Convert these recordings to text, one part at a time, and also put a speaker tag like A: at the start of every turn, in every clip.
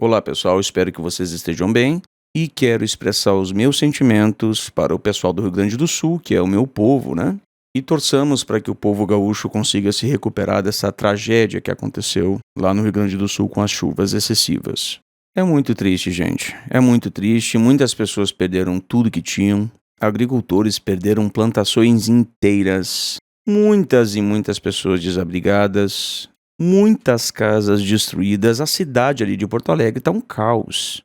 A: Olá pessoal, espero que vocês estejam bem e quero expressar os meus sentimentos para o pessoal do Rio Grande do Sul, que é o meu povo, né? E torçamos para que o povo gaúcho consiga se recuperar dessa tragédia que aconteceu lá no Rio Grande do Sul com as chuvas excessivas. É muito triste, gente. É muito triste. Muitas pessoas perderam tudo que tinham. Agricultores perderam plantações inteiras. Muitas e muitas pessoas desabrigadas. Muitas casas destruídas. A cidade ali de Porto Alegre está um caos.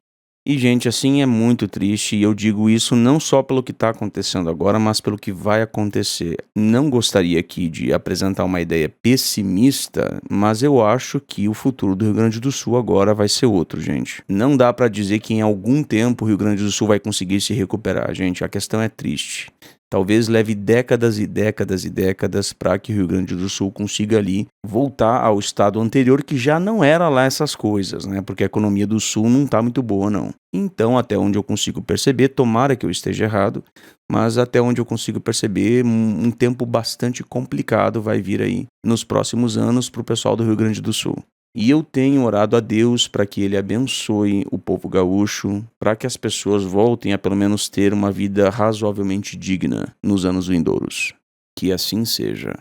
A: E, gente, assim é muito triste, e eu digo isso não só pelo que está acontecendo agora, mas pelo que vai acontecer. Não gostaria aqui de apresentar uma ideia pessimista, mas eu acho que o futuro do Rio Grande do Sul agora vai ser outro, gente. Não dá para dizer que em algum tempo o Rio Grande do Sul vai conseguir se recuperar, gente. A questão é triste. Talvez leve décadas e décadas e décadas para que o Rio Grande do Sul consiga ali voltar ao estado anterior, que já não era lá essas coisas, né? Porque a economia do Sul não está muito boa, não. Então, até onde eu consigo perceber, tomara que eu esteja errado, mas até onde eu consigo perceber, um tempo bastante complicado vai vir aí nos próximos anos para o pessoal do Rio Grande do Sul. E eu tenho orado a Deus para que Ele abençoe o povo gaúcho, para que as pessoas voltem a pelo menos ter uma vida razoavelmente digna nos anos vindouros. Que assim seja.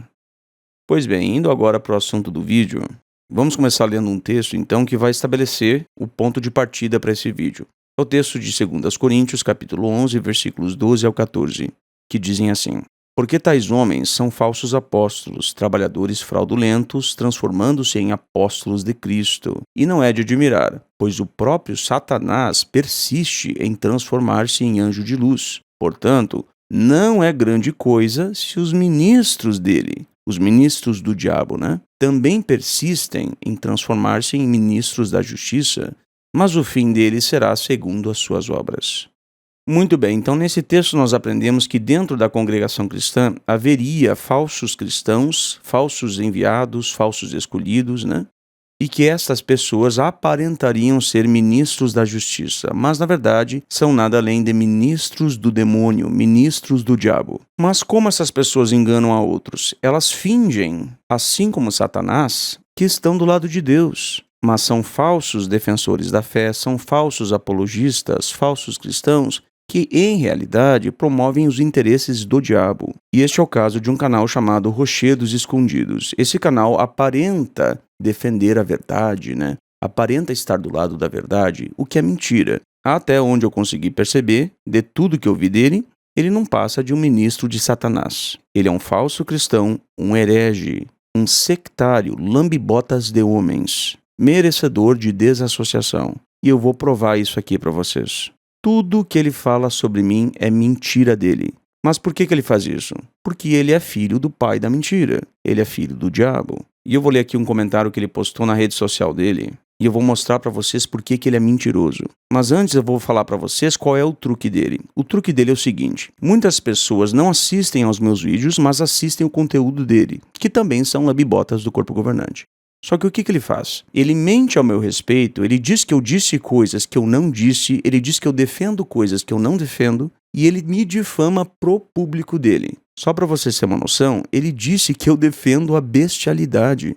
A: Pois bem, indo agora para o assunto do vídeo, vamos começar lendo um texto então que vai estabelecer o ponto de partida para esse vídeo. É o texto de 2 Coríntios, capítulo 11, versículos 12 ao 14, que dizem assim: Porque tais homens são falsos apóstolos, trabalhadores fraudulentos, transformando-se em apóstolos de Cristo. E não é de admirar, pois o próprio Satanás persiste em transformar-se em anjo de luz. Portanto, não é grande coisa se os ministros dele, os ministros do diabo, também persistem em transformar-se em ministros da justiça, mas o fim deles será segundo as suas obras. Muito bem, então nesse texto nós aprendemos que dentro da congregação cristã haveria falsos cristãos, falsos enviados, falsos escolhidos, E que estas pessoas aparentariam ser ministros da justiça, mas na verdade são nada além de ministros do demônio, ministros do diabo. Mas como essas pessoas enganam a outros? Elas fingem, assim como Satanás, que estão do lado de Deus. Mas são falsos defensores da fé, são falsos apologistas, falsos cristãos, que, em realidade, promovem os interesses do diabo. E este é o caso de um canal chamado Rochedos Escondidos. Esse canal aparenta defender a verdade, Aparenta estar do lado da verdade, o que é mentira. Até onde eu consegui perceber, de tudo que eu vi dele, ele não passa de um ministro de Satanás. Ele é um falso cristão, um herege, um sectário, lambe-botas de homens, merecedor de desassociação. E eu vou provar isso aqui para vocês. Tudo que ele fala sobre mim é mentira dele. Mas por que ele faz isso? Porque ele é filho do pai da mentira. Ele é filho do diabo. E eu vou ler aqui um comentário que ele postou na rede social dele. E eu vou mostrar para vocês por que ele é mentiroso. Mas antes eu vou falar para vocês qual é o truque dele. O truque dele é o seguinte: muitas pessoas não assistem aos meus vídeos, mas assistem o conteúdo dele, que também são lambibotas do corpo governante. Só que o que ele faz? Ele mente ao meu respeito, ele diz que eu disse coisas que eu não disse, ele diz que eu defendo coisas que eu não defendo, e ele me difama pro público dele. Só para vocês terem uma noção, ele disse que eu defendo a bestialidade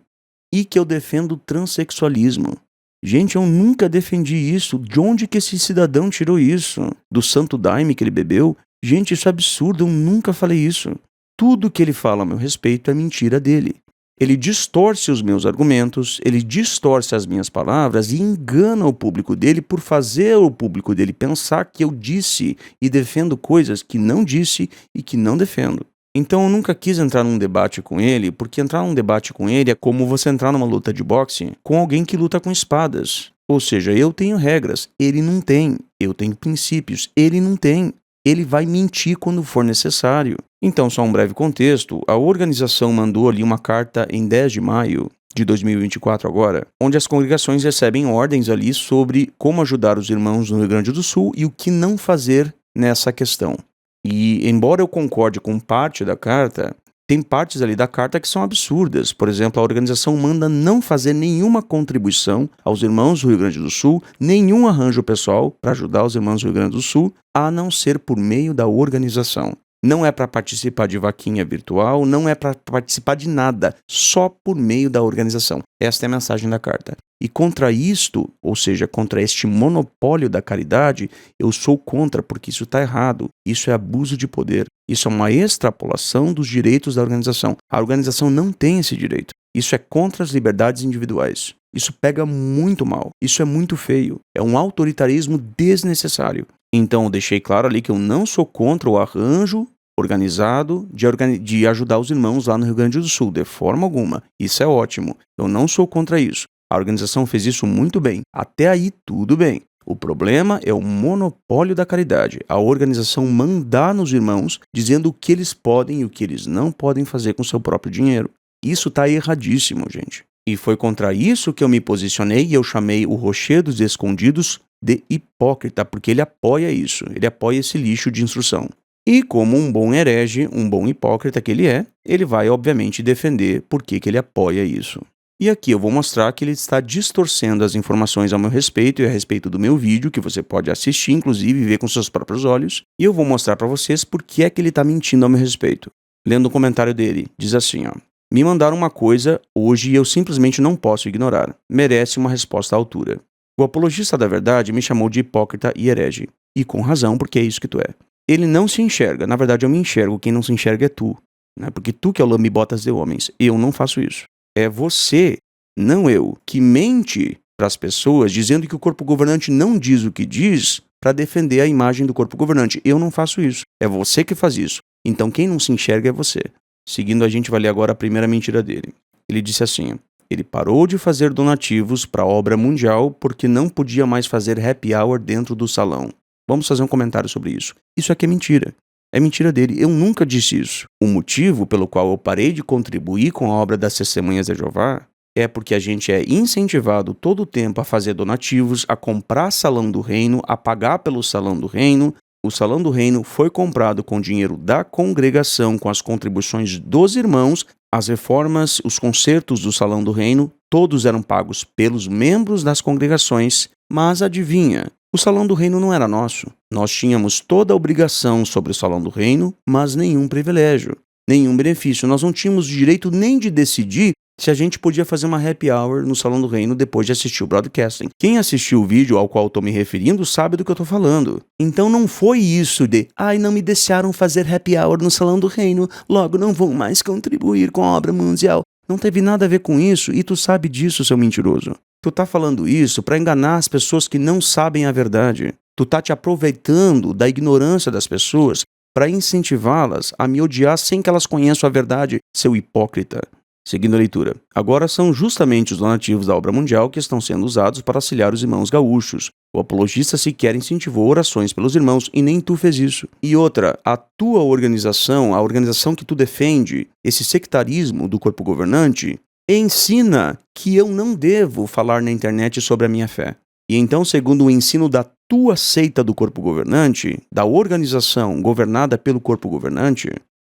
A: e que eu defendo o transexualismo. Gente, eu nunca defendi isso. De onde que esse cidadão tirou isso? Do santo daime que ele bebeu? Gente, isso é absurdo, eu nunca falei isso. Tudo que ele fala a meu respeito é mentira dele. Ele distorce os meus argumentos, ele distorce as minhas palavras e engana o público dele por fazer o público dele pensar que eu disse e defendo coisas que não disse e que não defendo. Então eu nunca quis entrar num debate com ele, porque entrar num debate com ele é como você entrar numa luta de boxe com alguém que luta com espadas. Ou seja, eu tenho regras, ele não tem. Eu tenho princípios, ele não tem. Ele vai mentir quando for necessário. Então, só um breve contexto, a organização mandou ali uma carta em 10 de maio de 2024 agora, onde as congregações recebem ordens ali sobre como ajudar os irmãos no Rio Grande do Sul e o que não fazer nessa questão. E, embora eu concorde com parte da carta, tem partes ali da carta que são absurdas. Por exemplo, a organização manda não fazer nenhuma contribuição aos irmãos do Rio Grande do Sul, nenhum arranjo pessoal para ajudar os irmãos do Rio Grande do Sul, a não ser por meio da organização. Não é para participar de vaquinha virtual, não é para participar de nada, só por meio da organização. Esta é a mensagem da carta. E contra isto, ou seja, contra este monopólio da caridade, eu sou contra, porque isso está errado. Isso é abuso de poder. Isso é uma extrapolação dos direitos da organização. A organização não tem esse direito. Isso é contra as liberdades individuais. Isso pega muito mal. Isso é muito feio. É um autoritarismo desnecessário. Então, eu deixei claro ali que eu não sou contra o arranjo organizado de ajudar os irmãos lá no Rio Grande do Sul, de forma alguma. Isso é ótimo. Eu não sou contra isso. A organização fez isso muito bem. Até aí, tudo bem. O problema é o monopólio da caridade. A organização mandar nos irmãos, dizendo o que eles podem e o que eles não podem fazer com seu próprio dinheiro. Isso está erradíssimo, gente. E foi contra isso que eu me posicionei e eu chamei o Rochedos Escondidos de hipócrita, porque ele apoia isso. Ele apoia esse lixo de instrução. E como um bom herege, um bom hipócrita que ele é, ele vai obviamente defender por que ele apoia isso. E aqui eu vou mostrar que ele está distorcendo as informações ao meu respeito e a respeito do meu vídeo, que você pode assistir, inclusive, e ver com seus próprios olhos. E eu vou mostrar para vocês por que é que ele está mentindo ao meu respeito. Lendo o comentário dele, diz assim, ó. Me mandaram uma coisa hoje e eu simplesmente não posso ignorar. Merece uma resposta à altura. O apologista da verdade me chamou de hipócrita e herege. E com razão, porque é isso que tu é. Ele não se enxerga. Na verdade, eu me enxergo. Quem não se enxerga é tu. Né? Porque tu que é o lambe-botas de homens. Eu não faço isso. É você, não eu, que mente para as pessoas dizendo que o corpo governante não diz o que diz para defender a imagem do corpo governante. Eu não faço isso. É você que faz isso. Então quem não se enxerga é você. Seguindo, a gente vai ler agora a primeira mentira dele. Ele disse assim, ele parou de fazer donativos para a obra mundial porque não podia mais fazer happy hour dentro do salão. Vamos fazer um comentário sobre isso. Isso aqui é mentira. É mentira dele. Eu nunca disse isso. O motivo pelo qual eu parei de contribuir com a obra das Testemunhas de Jeová é porque a gente é incentivado todo o tempo a fazer donativos, a comprar salão do reino, a pagar pelo salão do reino. O salão do reino foi comprado com dinheiro da congregação, com as contribuições dos irmãos. As reformas, os concertos do salão do reino, todos eram pagos pelos membros das congregações. Mas adivinha? O salão do reino não era nosso. Nós tínhamos toda a obrigação sobre o salão do reino, mas nenhum privilégio, nenhum benefício. Nós não tínhamos direito nem de decidir se a gente podia fazer uma happy hour no salão do reino depois de assistir o broadcasting. Quem assistiu o vídeo ao qual estou me referindo sabe do que eu estou falando. Então não foi isso de, não me deixaram fazer happy hour no salão do reino, logo não vou mais contribuir com a obra mundial. Não teve nada a ver com isso e tu sabe disso, seu mentiroso. Tu tá falando isso para enganar as pessoas que não sabem a verdade. Tu tá te aproveitando da ignorância das pessoas para incentivá-las a me odiar sem que elas conheçam a verdade, seu hipócrita. Seguindo a leitura. Agora são justamente os donativos da obra mundial que estão sendo usados para auxiliar os irmãos gaúchos. O apologista sequer incentivou orações pelos irmãos e nem tu fez isso. E outra, a tua organização, a organização que tu defende, esse sectarismo do corpo governante, ensina que eu não devo falar na internet sobre a minha fé. E então, segundo o ensino da tua seita do corpo governante, da organização governada pelo corpo governante,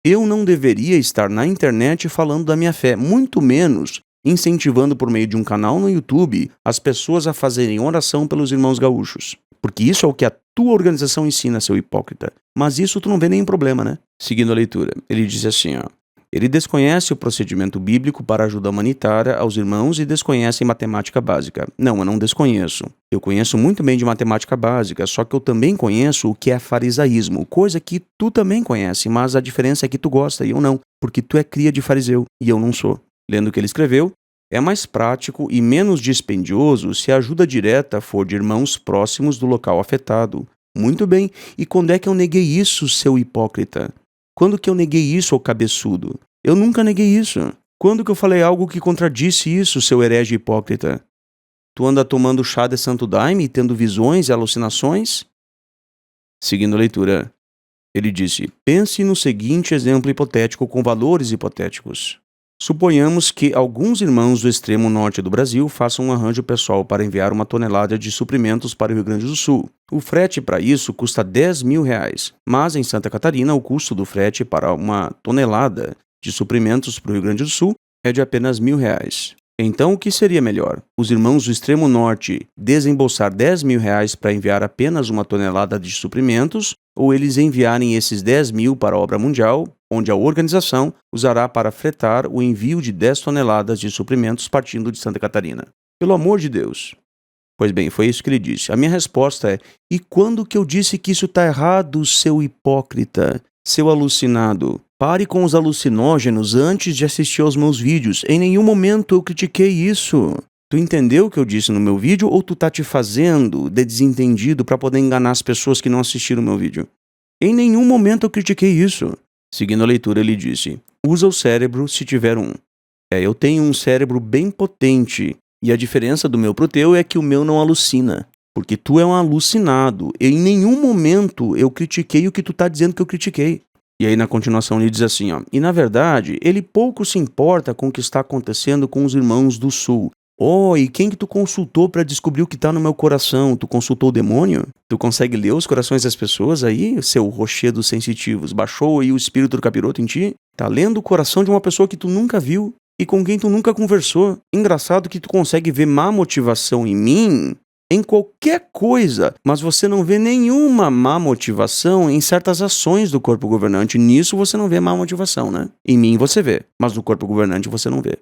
A: eu não deveria estar na internet falando da minha fé, muito menos incentivando por meio de um canal no YouTube as pessoas a fazerem oração pelos irmãos gaúchos. Porque isso é o que a tua organização ensina, seu hipócrita. Mas isso tu não vê nenhum problema, né? Seguindo a leitura, ele diz assim, ó. Ele desconhece o procedimento bíblico para ajuda humanitária aos irmãos e desconhece matemática básica. Não, eu não desconheço. Eu conheço muito bem de matemática básica, só que eu também conheço o que é farisaísmo, coisa que tu também conhece, mas a diferença é que tu gosta e eu não, porque tu é cria de fariseu e eu não sou. Lendo o que ele escreveu, é mais prático e menos dispendioso se a ajuda direta for de irmãos próximos do local afetado. Muito bem, e quando é que eu neguei isso, seu hipócrita? Quando que eu neguei isso, ô cabeçudo? Eu nunca neguei isso. Quando que eu falei algo que contradisse isso, seu herege hipócrita? Tu anda tomando chá de santo daime e tendo visões e alucinações? Seguindo a leitura, ele disse, pense no seguinte exemplo hipotético com valores hipotéticos. Suponhamos que alguns irmãos do extremo norte do Brasil façam um arranjo pessoal para enviar 1 tonelada de suprimentos para o Rio Grande do Sul. O frete para isso custa R$10.000, mas em Santa Catarina o custo do frete para 1 tonelada de suprimentos para o Rio Grande do Sul é de apenas R$1.000. Então o que seria melhor? Os irmãos do extremo norte desembolsar R$10.000 para enviar apenas 1 tonelada de suprimentos ou eles enviarem esses 10.000 para a obra mundial, onde a organização usará para fretar o envio de 10 toneladas de suprimentos partindo de Santa Catarina. Pelo amor de Deus. Pois bem, foi isso que ele disse. A minha resposta é: e quando que eu disse que isso está errado, seu hipócrita, seu alucinado? Pare com os alucinógenos antes de assistir aos meus vídeos. Em nenhum momento eu critiquei isso. Tu entendeu o que eu disse no meu vídeo ou tu tá te fazendo de desentendido para poder enganar as pessoas que não assistiram o meu vídeo? Em nenhum momento eu critiquei isso. Seguindo a leitura, ele disse: usa o cérebro se tiver um. Eu tenho um cérebro bem potente. E a diferença do meu pro teu é que o meu não alucina. Porque tu é um alucinado. E em nenhum momento eu critiquei o que tu tá dizendo que eu critiquei. E aí na continuação ele diz assim, ó. E na verdade, ele pouco se importa com o que está acontecendo com os irmãos do sul. Oh, e quem que tu consultou para descobrir o que tá no meu coração? Tu consultou o demônio? Tu consegue ler os corações das pessoas aí, seu rochedos sensitivos? Baixou aí o espírito do capiroto em ti? Tá lendo o coração de uma pessoa que tu nunca viu e com quem tu nunca conversou. Engraçado que tu consegue ver má motivação em mim, em qualquer coisa, mas você não vê nenhuma má motivação em certas ações do corpo governante. Nisso você não vê má motivação, né? Em mim você vê, mas no corpo governante você não vê.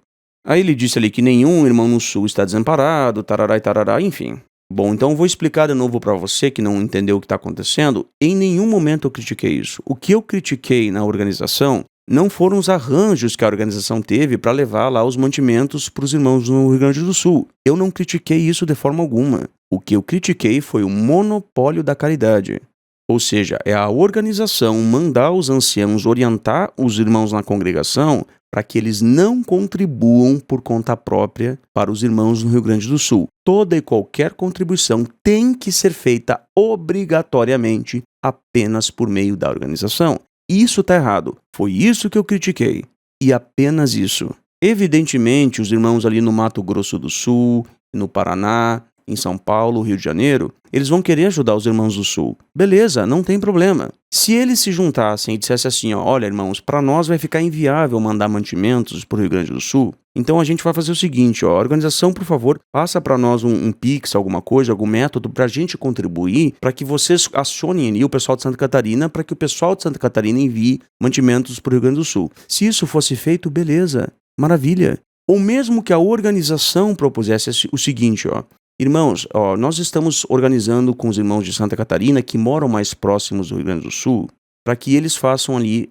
A: Aí ele disse ali que nenhum irmão no sul está desamparado, tarará e tarará, enfim. Bom, então vou explicar de novo para você que não entendeu o que está acontecendo. Em nenhum momento eu critiquei isso. O que eu critiquei na organização não foram os arranjos que a organização teve para levar lá os mantimentos para os irmãos no Rio Grande do Sul. Eu não critiquei isso de forma alguma. O que eu critiquei foi o monopólio da caridade. Ou seja, é a organização mandar os anciãos orientar os irmãos na congregação para que eles não contribuam por conta própria para os irmãos no Rio Grande do Sul. Toda e qualquer contribuição tem que ser feita obrigatoriamente apenas por meio da organização. Isso está errado. Foi isso que eu critiquei. E apenas isso. Evidentemente, os irmãos ali no Mato Grosso do Sul, no Paraná, em São Paulo, Rio de Janeiro, eles vão querer ajudar os irmãos do Sul. Beleza, não tem problema. Se eles se juntassem e dissessem assim, ó, olha irmãos, para nós vai ficar inviável mandar mantimentos para o Rio Grande do Sul, então a gente vai fazer o seguinte, ó, a organização, por favor, passa para nós um Pix, alguma coisa, algum método para a gente contribuir, para que vocês acionem ali o pessoal de Santa Catarina, para que o pessoal de Santa Catarina envie mantimentos para o Rio Grande do Sul. Se isso fosse feito, beleza, maravilha. Ou mesmo que a organização propusesse o seguinte, ó, irmãos, nós estamos organizando com os irmãos de Santa Catarina que moram mais próximos do Rio Grande do Sul para que eles façam ali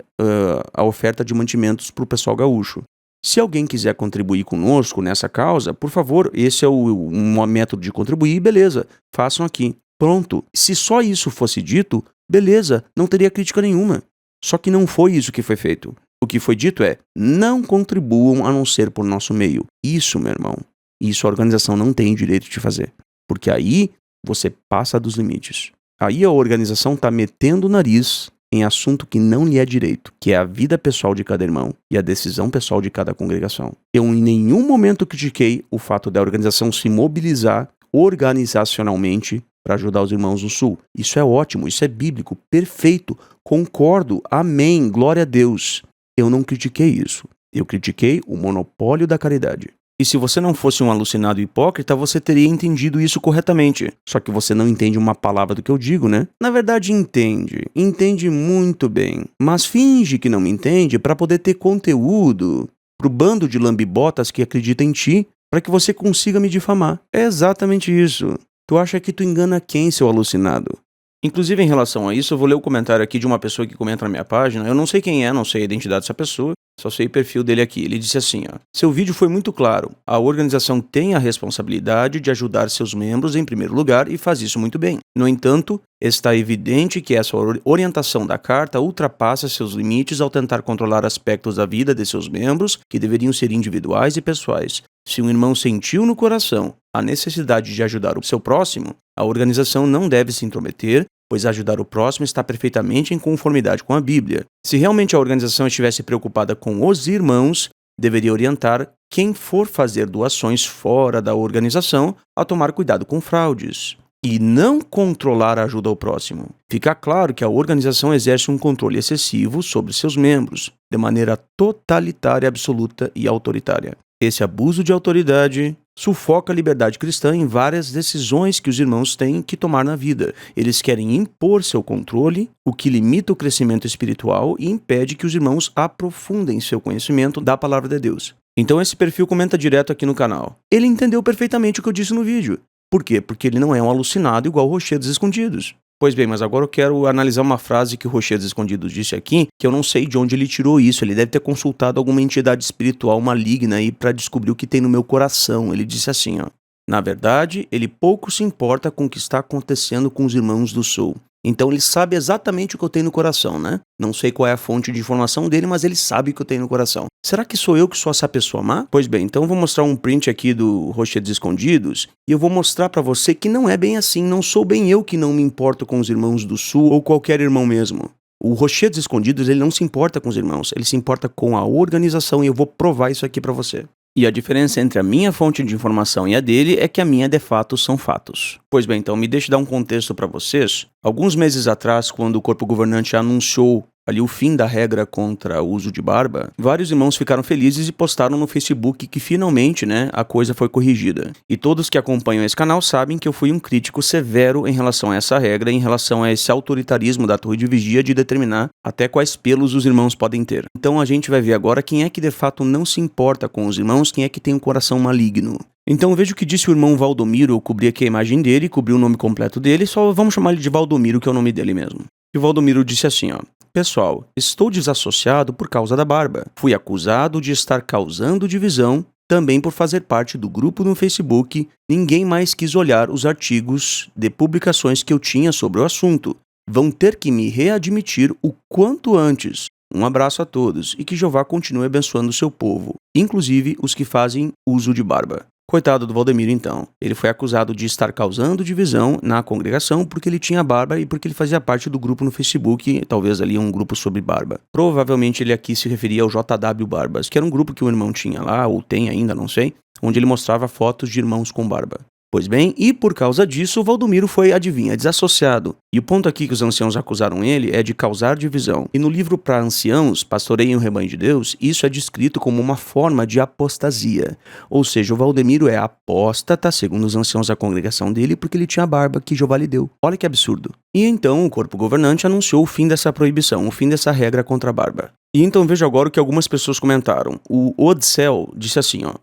A: a oferta de mantimentos para o pessoal gaúcho. Se alguém quiser contribuir conosco nessa causa, por favor, esse é um método de contribuir, beleza, façam aqui. Pronto. Se só isso fosse dito, beleza, não teria crítica nenhuma. Só que não foi isso que foi feito. O que foi dito é, não contribuam a não ser por nosso meio. Isso, meu irmão. Isso a organização não tem direito de fazer. Porque aí você passa dos limites. Aí a organização está metendo o nariz em assunto que não lhe é direito, que é a vida pessoal de cada irmão e a decisão pessoal de cada congregação. Eu em nenhum momento critiquei o fato da organização se mobilizar organizacionalmente para ajudar os irmãos do Sul. Isso é ótimo, isso é bíblico, perfeito, concordo, amém, glória a Deus. Eu não critiquei isso. Eu critiquei o monopólio da caridade. E se você não fosse um alucinado hipócrita, você teria entendido isso corretamente. Só que você não entende uma palavra do que eu digo, né? Na verdade, entende muito bem. Mas finge que não me entende para poder ter conteúdo pro bando de lambibotas que acredita em ti, para que você consiga me difamar. É exatamente isso. Tu acha que tu engana quem, seu alucinado? Inclusive, em relação a isso, eu vou ler o comentário aqui de uma pessoa que comenta na minha página. Eu não sei quem é, não sei a identidade dessa pessoa, só sei o perfil dele aqui. Ele disse assim, ó, seu vídeo foi muito claro. A organização tem a responsabilidade de ajudar seus membros em primeiro lugar e faz isso muito bem. No entanto, está evidente que essa orientação da carta ultrapassa seus limites ao tentar controlar aspectos da vida de seus membros que deveriam ser individuais e pessoais. Se um irmão sentiu no coração a necessidade de ajudar o seu próximo, a organização não deve se intrometer, pois ajudar o próximo está perfeitamente em conformidade com a Bíblia. Se realmente a organização estivesse preocupada com os irmãos, deveria orientar quem for fazer doações fora da organização a tomar cuidado com fraudes e não controlar a ajuda ao próximo. Fica claro que a organização exerce um controle excessivo sobre seus membros, de maneira totalitária, absoluta e autoritária. Esse abuso de autoridade sufoca a liberdade cristã em várias decisões que os irmãos têm que tomar na vida. Eles querem impor seu controle, o que limita o crescimento espiritual e impede que os irmãos aprofundem seu conhecimento da palavra de Deus. Então esse perfil comenta direto aqui no canal. Ele entendeu perfeitamente o que eu disse no vídeo. Por quê? Porque ele não é um alucinado igual o Rochedos Escondidos. Pois bem, mas agora eu quero analisar uma frase que o Rochedos Escondidos disse aqui, que eu não sei de onde ele tirou isso. Ele deve ter consultado alguma entidade espiritual maligna aí para descobrir o que tem no meu coração. Ele disse assim, ó. Na verdade, ele pouco se importa com o que está acontecendo com os irmãos do Sul. Então ele sabe exatamente o que eu tenho no coração, né? Não sei qual é a fonte de informação dele, mas ele sabe o que eu tenho no coração. Será que sou eu que sou essa pessoa má? Pois bem, então eu vou mostrar um print aqui do Rochedos Escondidos e eu vou mostrar pra você que não é bem assim, não sou bem eu que não me importo com os irmãos do Sul ou qualquer irmão mesmo. O Rochedos Escondidos, ele não se importa com os irmãos, ele se importa com a organização e eu vou provar isso aqui pra você. E a diferença entre a minha fonte de informação e a dele é que a minha de fato são fatos. Pois bem, então me deixe dar um contexto para vocês. Alguns meses atrás, quando o corpo governante anunciou ali o fim da regra contra o uso de barba, vários irmãos ficaram felizes e postaram no Facebook que finalmente, a coisa foi corrigida. E todos que acompanham esse canal sabem que eu fui um crítico severo em relação a essa regra, em relação a esse autoritarismo da torre de vigia de determinar até quais pelos os irmãos podem ter. Então a gente vai ver agora quem é que de fato não se importa com os irmãos, quem é que tem um coração maligno. Então veja o que disse o irmão Valdomiro, eu cobri aqui a imagem dele, cobri o nome completo dele, só vamos chamar ele de Valdomiro, que é o nome dele mesmo. E o Valdomiro disse assim, ó. Pessoal, estou desassociado por causa da barba. Fui acusado de estar causando divisão, também por fazer parte do grupo no Facebook. Ninguém mais quis olhar os artigos de publicações que eu tinha sobre o assunto. Vão ter que me readmitir o quanto antes. Um abraço a todos e que Jeová continue abençoando o seu povo, inclusive os que fazem uso de barba. Coitado do Valdemiro, então. Ele foi acusado de estar causando divisão na congregação porque ele tinha barba e porque ele fazia parte do grupo no Facebook, talvez ali um grupo sobre barba. Provavelmente ele aqui se referia ao JW Barbas, que era um grupo que o irmão tinha lá, ou tem ainda, não sei, onde ele mostrava fotos de irmãos com barba. Pois bem, e por causa disso, o Valdomiro foi, adivinha, desassociado. E o ponto aqui que os anciãos acusaram ele é de causar divisão. E no livro para anciãos, Pastoreiem o Rebanho de Deus, isso é descrito como uma forma de apostasia. Ou seja, o Valdemiro é apóstata, segundo os anciãos da congregação dele, porque ele tinha barba que Jeová lhe deu. Olha que absurdo. E então o corpo governante anunciou o fim dessa proibição, o fim dessa regra contra a barba. E então veja agora o que algumas pessoas comentaram. O Odsel disse assim, ó.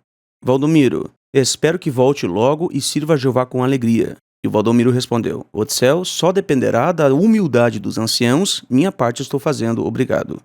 A: Valdomiro, espero que volte logo e sirva a Jeová com alegria. E o Valdomiro respondeu, Odsel, só dependerá da humildade dos anciãos, minha parte estou fazendo, obrigado.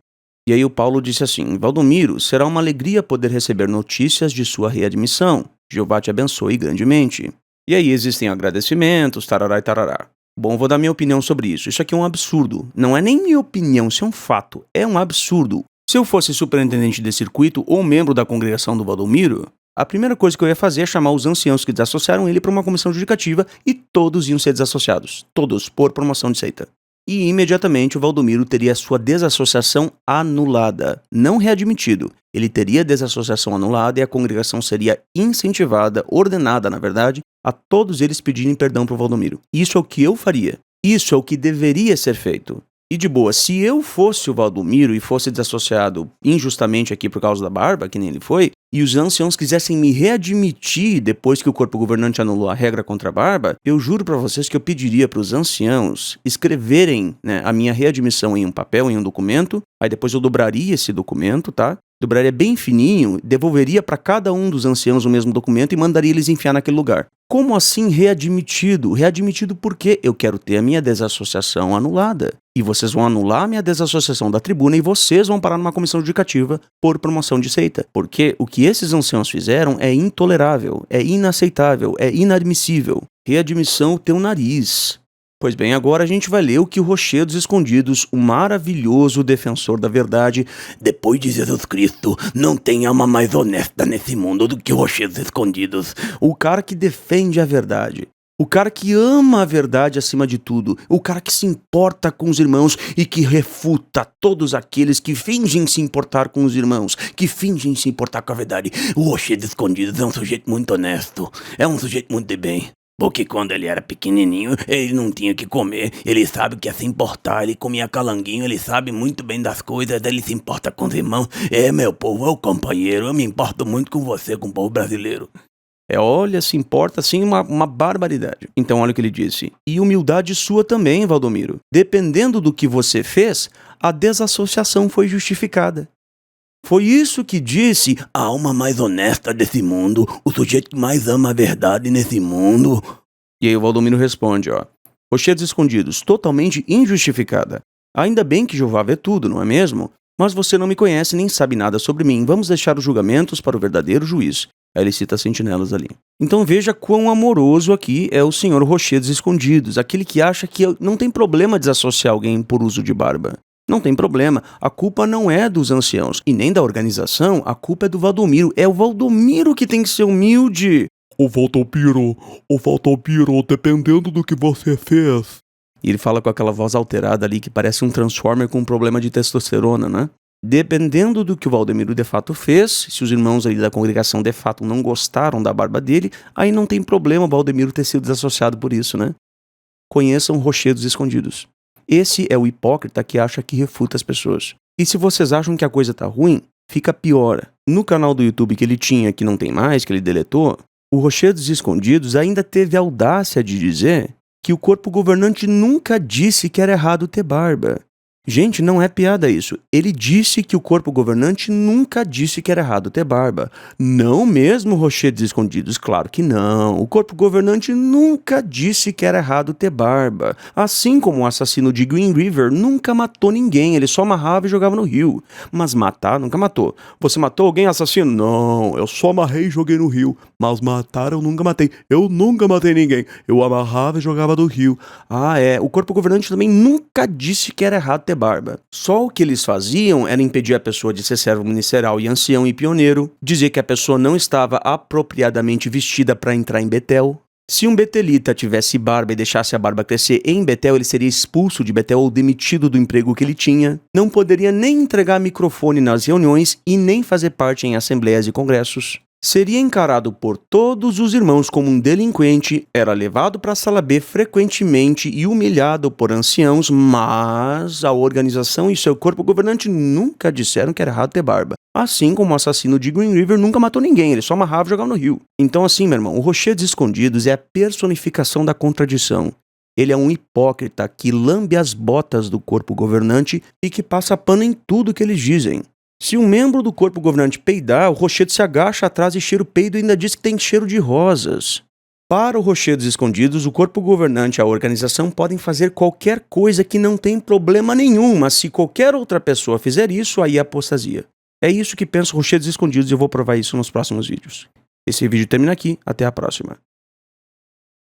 A: E aí o Paulo disse assim, Valdomiro, será uma alegria poder receber notícias de sua readmissão. Jeová te abençoe grandemente. E aí existem agradecimentos, tarará e tarará. Bom, vou dar minha opinião sobre isso. Isso aqui é um absurdo. Não é nem minha opinião, isso é um fato. É um absurdo. Se eu fosse superintendente de circuito ou membro da congregação do Valdomiro, a primeira coisa que eu ia fazer é chamar os anciãos que desassociaram ele para uma comissão judicativa e todos iam ser desassociados. Todos, por promoção de seita. E imediatamente o Valdomiro teria sua desassociação anulada, não readmitido. Ele teria a desassociação anulada e a congregação seria incentivada, ordenada, na verdade, a todos eles pedirem perdão para o Valdomiro. Isso é o que eu faria. Isso é o que deveria ser feito. E de boa, se eu fosse o Valdomiro e fosse desassociado injustamente aqui por causa da barba, que nem ele foi, e os anciãos quisessem me readmitir depois que o corpo governante anulou a regra contra a barba, eu juro pra vocês que eu pediria para os anciãos escreverem a minha readmissão em um papel, em um documento, aí depois eu dobraria esse documento, tá? Dobraria bem fininho, devolveria para cada um dos anciãos o mesmo documento e mandaria eles enfiar naquele lugar. Como assim readmitido? Readmitido porque eu quero ter a minha desassociação anulada. E vocês vão anular a minha desassociação da tribuna e vocês vão parar numa comissão judicativa por promoção de seita. Porque o que esses anciãos fizeram é intolerável, é inaceitável, é inadmissível. Readmissão teu nariz. Pois bem, agora a gente vai ler o que o Rochedos Escondidos, o maravilhoso defensor da verdade, depois de Jesus Cristo, não tem alma mais honesta nesse mundo do que o Rochedos Escondidos. O cara que defende a verdade. O cara que ama a verdade acima de tudo. O cara que se importa com os irmãos e que refuta todos aqueles que fingem se importar com os irmãos, que fingem se importar com a verdade. O Rochedos Escondidos é um sujeito muito honesto, é um sujeito muito de bem. Porque quando ele era pequenininho, ele não tinha o que comer, ele sabe o que é se importar, ele comia calanguinho, ele sabe muito bem das coisas, ele se importa com os irmãos. É, meu povo, é o companheiro, eu me importo muito com você, com o povo brasileiro. Olha, se importa assim uma barbaridade. Então olha o que ele disse. E humildade sua também, Valdomiro. Dependendo do que você fez, a desassociação foi justificada. Foi isso que disse a alma mais honesta desse mundo, o sujeito que mais ama a verdade nesse mundo. E aí o Valdomiro responde, ó. Rochedos escondidos, totalmente injustificada. Ainda bem que Jeová vê tudo, não é mesmo? Mas você não me conhece nem sabe nada sobre mim. Vamos deixar os julgamentos para o verdadeiro juiz. Aí ele cita as sentinelas ali. Então veja quão amoroso aqui é o senhor Rochedos escondidos, aquele que acha que não tem problema desassociar alguém por uso de barba. Não tem problema, a culpa não é dos anciãos e nem da organização, a culpa é do Valdomiro. É o Valdomiro que tem que ser humilde.
B: Ô Valdomiro, dependendo do que você fez.
A: E ele fala com aquela voz alterada ali que parece um Transformer com um problema de testosterona, né? Dependendo do que o Valdomiro de fato fez, se os irmãos ali da congregação de fato não gostaram da barba dele, aí não tem problema o Valdomiro ter sido desassociado por isso, né? Conheçam Rochedos escondidos. Esse é o hipócrita que acha que refuta as pessoas. E se vocês acham que a coisa tá ruim, fica pior. No canal do YouTube que ele tinha, que não tem mais, que ele deletou, o Rochedos Escondidos ainda teve a audácia de dizer que o corpo governante nunca disse que era errado ter barba. Gente, não é piada isso. Ele disse que o corpo governante nunca disse que era errado ter barba. Não mesmo, Rochedos Escondidos? Claro que não. O corpo governante nunca disse que era errado ter barba. Assim como o assassino de Green River nunca matou ninguém. Ele só amarrava e jogava no rio. Mas matar nunca matou. Você matou alguém, assassino? Não, eu só amarrei e joguei no rio. Mas matar eu nunca matei. Eu nunca matei ninguém. Eu amarrava e jogava no rio. Ah, é. O corpo governante também nunca disse que era errado ter barba. Só o que eles faziam era impedir a pessoa de ser servo ministerial e ancião e pioneiro, dizer que a pessoa não estava apropriadamente vestida para entrar em Betel. Se um betelita tivesse barba e deixasse a barba crescer em Betel, ele seria expulso de Betel ou demitido do emprego que ele tinha. Não poderia nem entregar microfone nas reuniões e nem fazer parte em assembleias e congressos. Seria encarado por todos os irmãos como um delinquente, era levado para a sala B frequentemente e humilhado por anciãos, mas a organização e seu corpo governante nunca disseram que era errado ter barba. Assim como o assassino de Green River nunca matou ninguém, ele só amarrava e jogava no rio. Então assim, meu irmão, o Rochedos Escondidos é a personificação da contradição. Ele é um hipócrita que lambe as botas do corpo governante e que passa pano em tudo que eles dizem. Se um membro do corpo governante peidar, o Rochedo se agacha atrás e cheira o peido e ainda diz que tem cheiro de rosas. Para o Rochedos Escondidos, o corpo governante e a organização podem fazer qualquer coisa que não tem problema nenhum, mas se qualquer outra pessoa fizer isso, aí é apostasia. É isso que pensa o Rochedos Escondidos e eu vou provar isso nos próximos vídeos. Esse vídeo termina aqui, até a próxima.